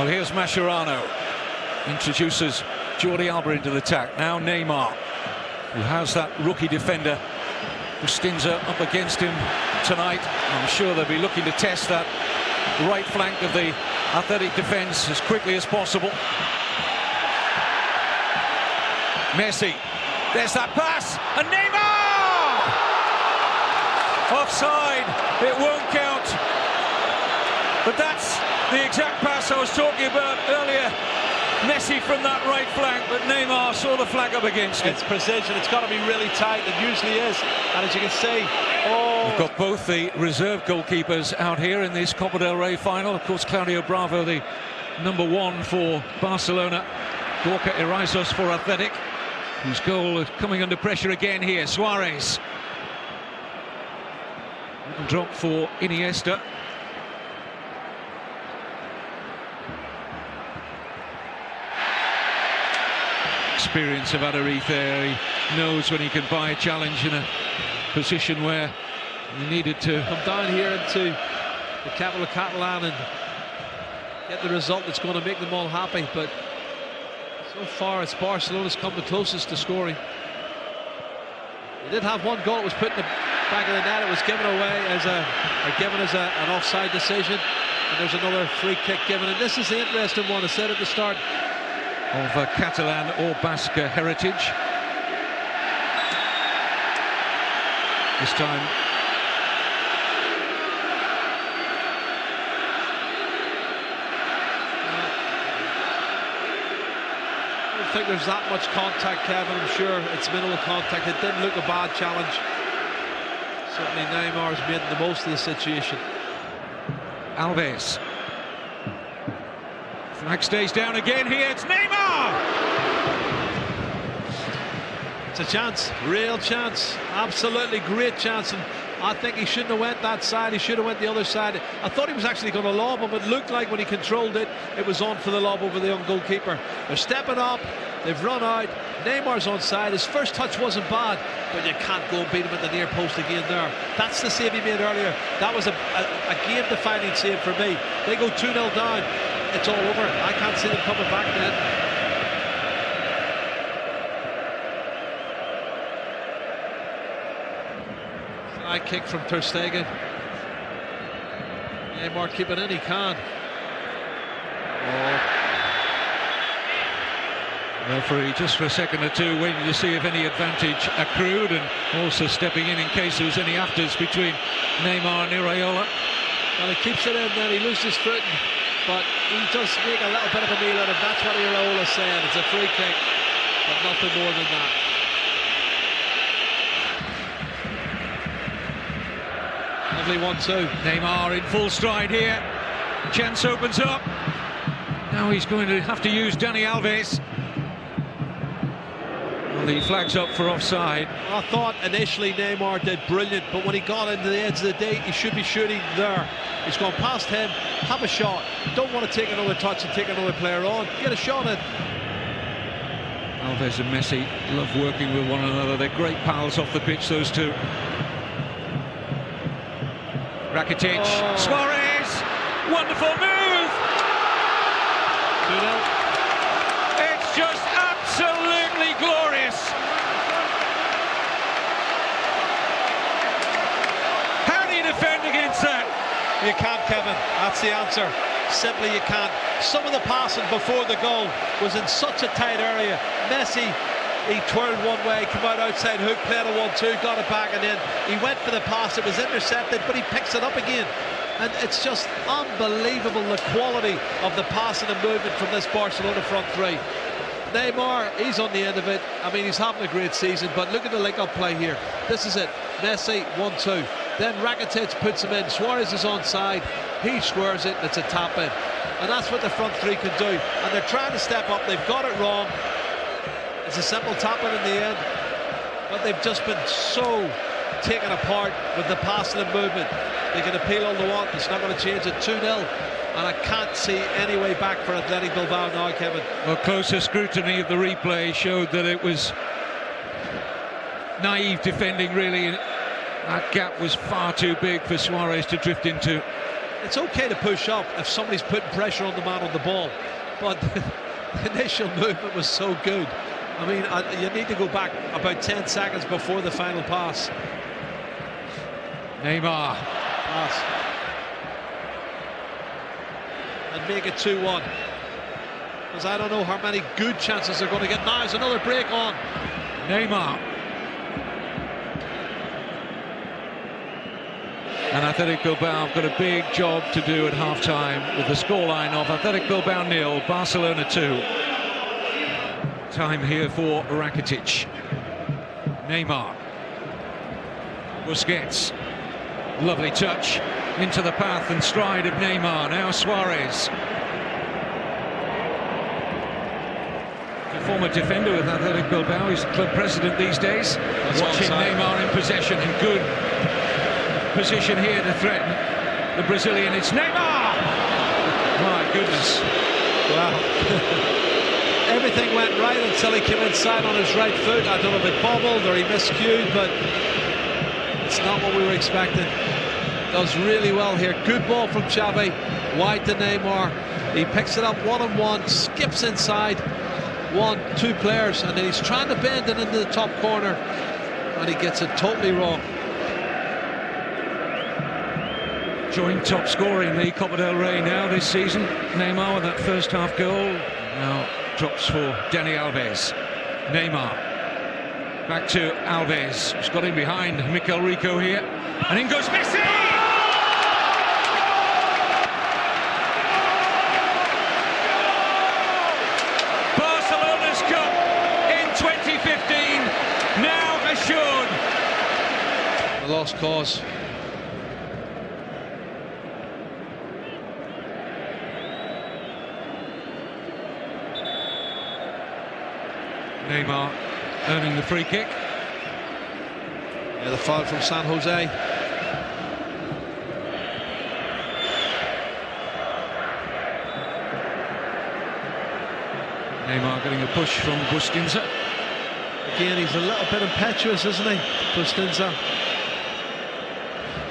Well, here's Mascherano. Introduces Jordi Alba into the attack. Now Neymar, who has that rookie defender Bustinza up against him tonight. I'm sure they'll be looking to test that right flank of the Athletic defence as quickly as possible. Messi, there's that pass, and Neymar! Offside, it won't count. But that's the exact pass I was talking about earlier. Messi from that right flank, but Neymar saw the flag up against it. It's precision, it's got to be really tight, it usually is. And as you can see, We've got both the reserve goalkeepers out here in this Copa del Rey final. Of course, Claudio Bravo, the #1 for Barcelona. Gorka Irizos for Athletic, whose goal is coming under pressure again here. Suarez. Little drop for Iniesta. Experience of Adariz there. He knows when he can buy a challenge in a position where he needed to come down here into the capital Catalan and get the result that's going to make them all happy. But so far, it's Barcelona's come the closest to scoring. They did have one goal. It was put in the back of the net. It was given away as an offside decision. And there's another free kick given. And this is the interesting one. I said at the start, of Catalan or Basque heritage. This time I don't think there's that much contact, Kevin. I'm sure it's minimal contact. It didn't look a bad challenge. Certainly Neymar's made the most of the situation. Alves. Flag stays down again here. It's Neymar! It's a chance, real chance, absolutely great chance. And I think he shouldn't have went that side. He should have went the other side. I thought he was actually going to lob him. It looked like when he controlled it, it was on for the lob over the young goalkeeper. They're stepping up. They've run out. Neymar's on side. His first touch wasn't bad, but you can't go and beat him at the near post again there. That's the save he made earlier. That was a game-defining save for me. They go 2-0 down. It's all over. I can't see them coming back then. High kick from Ter Stegen. Neymar keeping in, he can. Referee just for a second or two waiting to see if any advantage accrued, and also stepping in case there was any afters between Neymar and Iraola. Well, he keeps it in, then he loses his footing, but he does make a little bit of a meal out of it. That's what Iraola's saying. It's a free kick, but nothing more than that. Lovely 1-2. Neymar in full stride here. Chance opens up. Now he's going to have to use Dani Alves. Well, the flag's up for offside. I thought initially Neymar did brilliant, but when he got into the edge of the date, he should be shooting there. He's gone past him, have a shot. Don't want to take another touch and take another player on. Get a shot at. Alves and Messi love working with one another. They're great pals off the pitch, those two. Rakitic, Suarez, wonderful move! 2-0. It's just absolutely glorious. How do you defend against that? You can't, Kevin. That's the answer. Simply you can't. Some of the passing before the goal was in such a tight area. Messi, he twirled one way, came out outside hook, played a 1-2, got it back, and then he went for the pass. It was intercepted, but he picks it up again. And it's just unbelievable, the quality of the passing and movement from this Barcelona front three. Neymar, he's on the end of it. I mean, he's having a great season, but look at the link-up play here. This is it. Messi, 1-2. Then Rakitic puts him in. Suarez is onside. He squares it, and it's a tap-in. And that's what the front three can do. And they're trying to step up. They've got it wrong. It's a simple tap-in in the end. But they've just been so taken apart with the passing and movement. They can appeal all they want. It's not going to change it. 2-0. And I can't see any way back for Athletic Bilbao now, Kevin. Well, closer scrutiny of the replay showed that it was naive defending, really. That gap was far too big for Suarez to drift into. it's okay to push up if somebody's putting pressure on the man on the ball, but the initial movement was so good. I mean, you need to go back about 10 seconds before the final pass. Neymar. Pass. And make it 2-1. Because I don't know how many good chances they're going to get. Now there's another break on. Neymar. And Athletic Bilbao have got a big job to do at half-time with the scoreline of Athletic Bilbao 0, Barcelona 2. Time here for Rakitic. Neymar. Busquets. Lovely touch into the path and stride of Neymar. Now Suarez. The former defender with Athletic Bilbao. He's the club president these days. Watching Neymar in possession, in good position here to threaten the Brazilian. It's Neymar! My goodness. Wow. Everything went right until he came inside on his right foot. I don't know if it bobbled or he miscued, but it's not what we were expecting. Does really well here. Good ball from Xavi. Wide to Neymar. He picks it up one-on-one, skips inside. 1-2 players, and then he's trying to bend it into the top corner, and he gets it totally wrong. Joint top scorer in the Copa del Rey now this season. Neymar with that first half goal. Now drops for Dani Alves. Neymar. Back to Alves. He's got him behind Mikel Rico here. And in goes Messi! Barcelona's Cup in 2015 now assured. A lost cause. Neymar earning the free kick. Yeah, the foul from San Jose. Neymar getting a push from Bustinza. Again, he's a little bit impetuous, isn't he, Bustinza?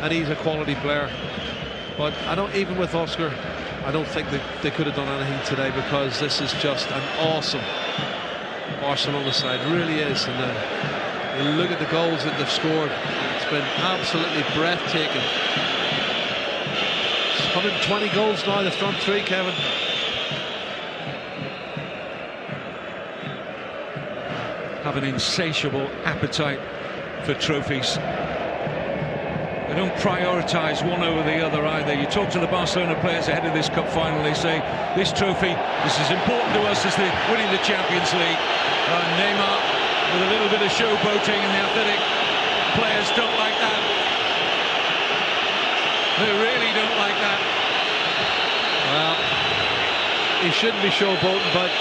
And he's a quality player. But I don't, even with Oscar, I don't think they could have done anything today, because this is just an awesome Barcelona side, really is. And you look at the goals that they've scored, it's been absolutely breathtaking. 120 goals now, the front three, Kevin. Have an insatiable appetite for trophies. They don't prioritise one over the other either. You talk to the Barcelona players ahead of this cup final, they say this trophy is as important to us as winning the Champions League. Neymar with a little bit of showboating, and the Athletic players don't like that. They really don't like that. Well, he shouldn't be showboating, but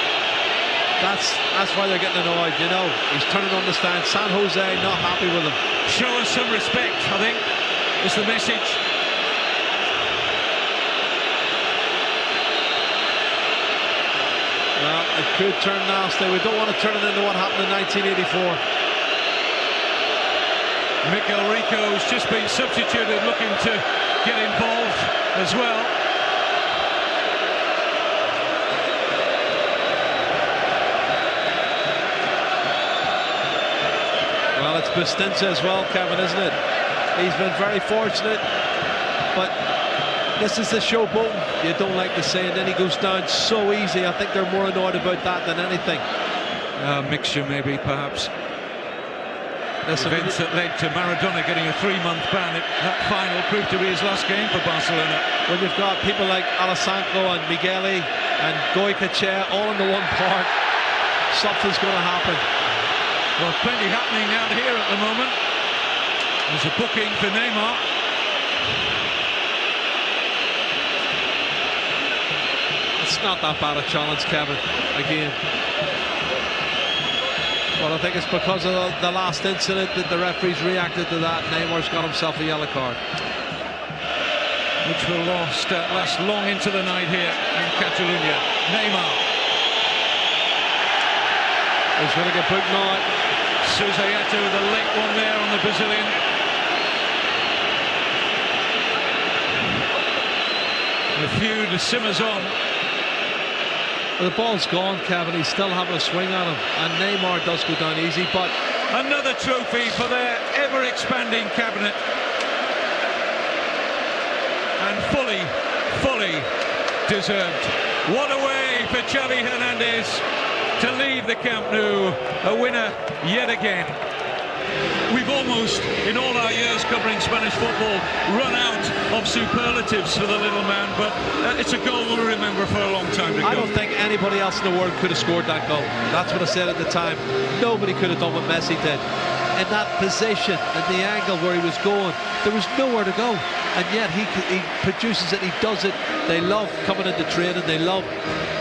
that's why they're getting annoyed, you know. He's turning on the stand. San Jose not happy with him. Show us some respect, I think, is the message. Well, it could turn nasty. We don't want to turn it into what happened in 1984. Mikel Rico's just been substituted, looking to get involved as well. Well, it's Bustinza as well, Kevin, isn't it? He's been very fortunate, but this is the showboating you don't like to say, and then he goes down so easy. I think they're more annoyed about that than anything. Mixture, maybe, perhaps. Events that led to Maradona getting a 3-month ban. That final proved to be his last game for Barcelona. When you've got people like Alessandro and Migueli and Goycochea all in the one part, something's going to happen. Well, plenty happening out here at the moment. There's a booking for Neymar. It's not that bad a challenge, Kevin, again. But I think it's because of the last incident that the referees reacted to that. Neymar's got himself a yellow card, which will last long into the night here in Catalonia. Neymar. He's going to get booked now. Suzayato with a late one there on the Brazilian. The feud simmers on. The ball's gone, Kevin. He's still having a swing on him, and Neymar does go down easy, but another trophy for their ever-expanding cabinet. And fully deserved. What a way for Xavi Hernandez to leave the Camp Nou a winner yet again. We've almost, in all our years covering Spanish football, run out of superlatives for the little man, but it's a goal we'll remember for a long time to come. I don't think anybody else in the world could have scored that goal. That's what I said at the time. Nobody could have done what Messi did. In that position, in the angle where he was going, there was nowhere to go. And yet he produces it, he does it. They love coming into training, they love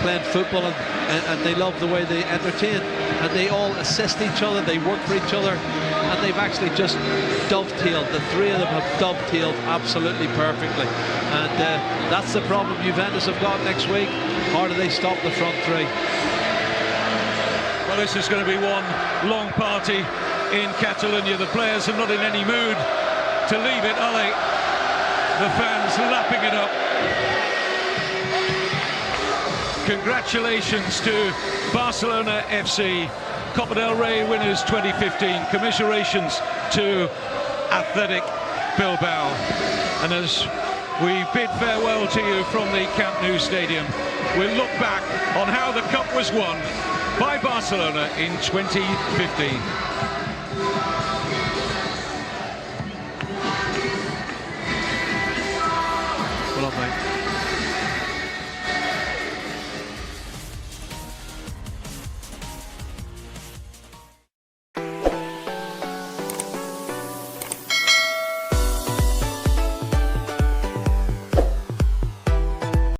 playing football, and they love the way they entertain. And they all assist each other, they work for each other, and they've actually just dovetailed. The three of them have dovetailed absolutely perfectly. And that's the problem Juventus have got next week. How do they stop the front three? Well, this is going to be one long party in Catalonia. The players are not in any mood to leave it, are they? The fans lapping it up. Congratulations to Barcelona FC, Copa del Rey winners 2015. Commiserations to Athletic Bilbao. And as we bid farewell to you from the Camp Nou Stadium, we'll look back on how the cup was won by Barcelona in 2015. Well, mate.